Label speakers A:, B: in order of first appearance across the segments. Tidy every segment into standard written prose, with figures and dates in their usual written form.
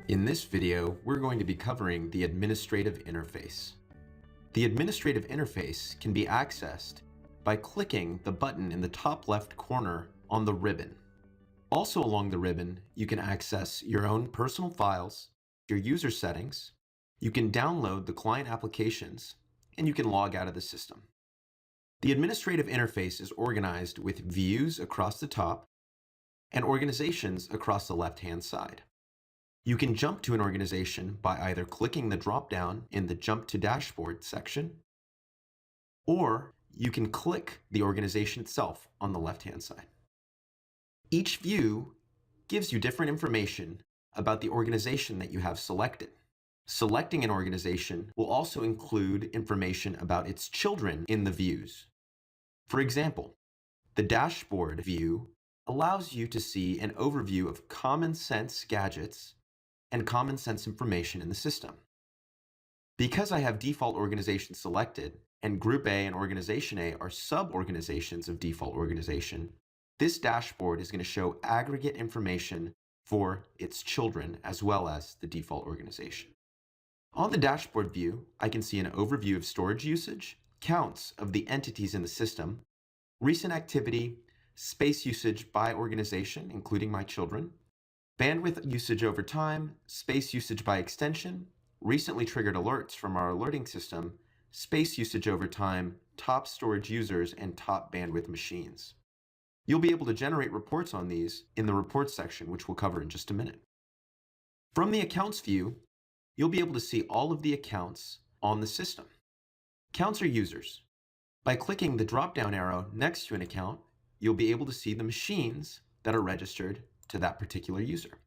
A: In this video, we're going to be covering the administrative interface. The administrative interface can be accessed by clicking the button in the top left corner on the ribbon. Also along the ribbon, you can access your own personal files, your user settings, you can download the client applications, and you can log out of the system. The administrative interface is organized with views across the top and organizations across the left-hand side. You can jump to an organization by either clicking the drop-down in the Jump to Dashboard section, or you can click the organization itself on the left-hand side. Each view gives you different information about the organization that you have selected. Selecting an organization will also include information about its children in the views. For example, the Dashboard view allows you to see an overview of common sense gadgets and common sense information in the system. Because I have default organization selected, and Group A and Organization A are sub-organizations of default organization, this dashboard is going to show aggregate information for its children as well as the default organization. On the dashboard view, I can see an overview of storage usage, counts of the entities in the system, recent activity, space usage by organization, including my children, bandwidth usage over time, space usage by extension, recently triggered alerts from our alerting system, space usage over time, top storage users, and top bandwidth machines. You'll be able to generate reports on these in the reports section, which we'll cover in just a minute. From the accounts view, you'll be able to see all of the accounts on the system. Accounts are users. By clicking the drop-down arrow next to an account, you'll be able to see the machines that are registered to that particular user.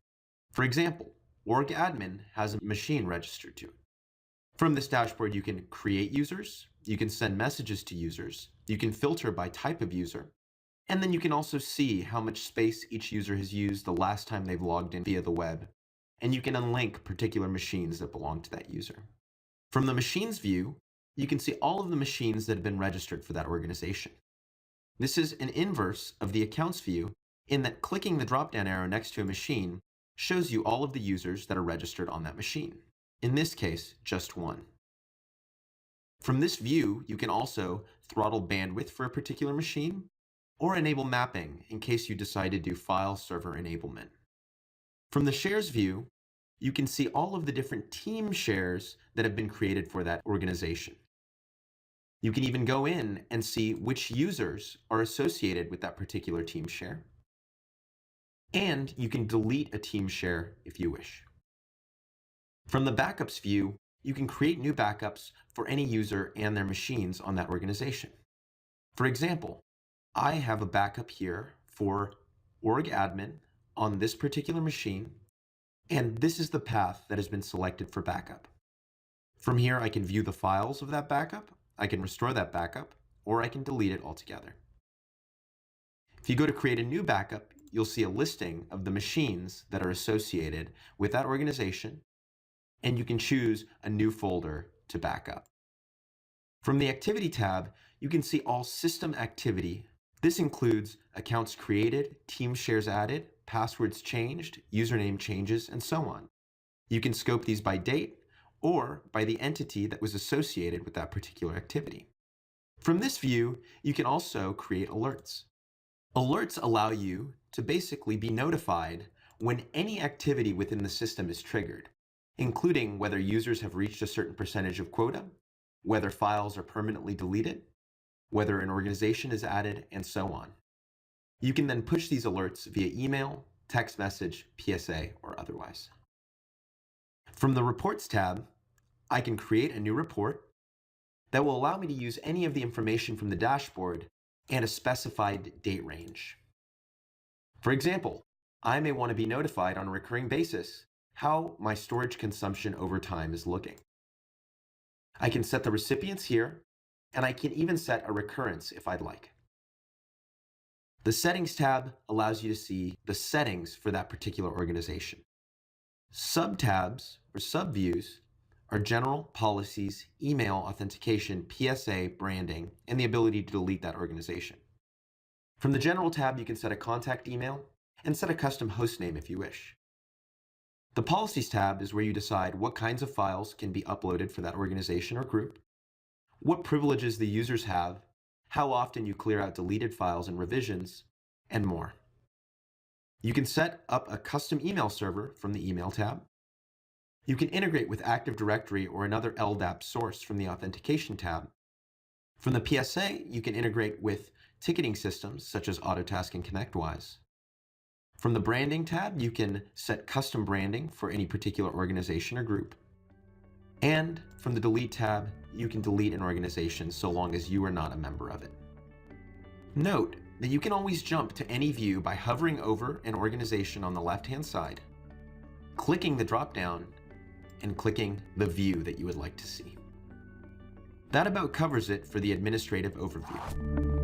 A: For example, org admin has a machine registered to it. From this dashboard, you can create users, you can send messages to users, you can filter by type of user, and then you can also see how much space each user has used the last time they've logged in via the web, and you can unlink particular machines that belong to that user. From the machines view, you can see all of the machines that have been registered for that organization. This is an inverse of the accounts view in that clicking the drop-down arrow next to a machine shows you all of the users that are registered on that machine. In this case, just one. From this view, you can also throttle bandwidth for a particular machine or enable mapping in case you decide to do file server enablement. From the shares view, you can see all of the different team shares that have been created for that organization. You can even go in and see which users are associated with that particular team share. And you can delete a team share if you wish. From the backups view, you can create new backups for any user and their machines on that organization. For example, I have a backup here for org admin on this particular machine, and this is the path that has been selected for backup. From here, I can view the files of that backup, I can restore that backup, or I can delete it altogether. If you go to create a new backup, you'll see a listing of the machines that are associated with that organization, and you can choose a new folder to backup. From the Activity tab, you can see all system activity. This includes accounts created, team shares added, passwords changed, username changes, and so on. You can scope these by date or by the entity that was associated with that particular activity. From this view, you can also create alerts. Alerts allow you to basically be notified when any activity within the system is triggered, including whether users have reached a certain percentage of quota, whether files are permanently deleted, whether an organization is added, and so on. You can then push these alerts via email, text message, PSA, or otherwise. From the Reports tab, I can create a new report that will allow me to use any of the information from the dashboard and a specified date range. For example, I may want to be notified on a recurring basis how my storage consumption over time is looking. I can set the recipients here, and I can even set a recurrence if I'd like. The Settings tab allows you to see the settings for that particular organization. Sub-tabs or sub-views are general, policies, email authentication, PSA, branding, and the ability to delete that organization. From the General tab, you can set a contact email and set a custom host name if you wish. The Policies tab is where you decide what kinds of files can be uploaded for that organization or group, what privileges the users have, how often you clear out deleted files and revisions, and more. You can set up a custom email server from the Email tab. You can integrate with Active Directory or another LDAP source from the Authentication tab. From the PSA, you can integrate with ticketing systems such as Autotask and ConnectWise. From the Branding tab, you can set custom branding for any particular organization or group. And from the Delete tab, you can delete an organization so long as you are not a member of it. Note that you can always jump to any view by hovering over an organization on the left-hand side, clicking the drop-down, and clicking the view that you would like to see. That about covers it for the administrative overview.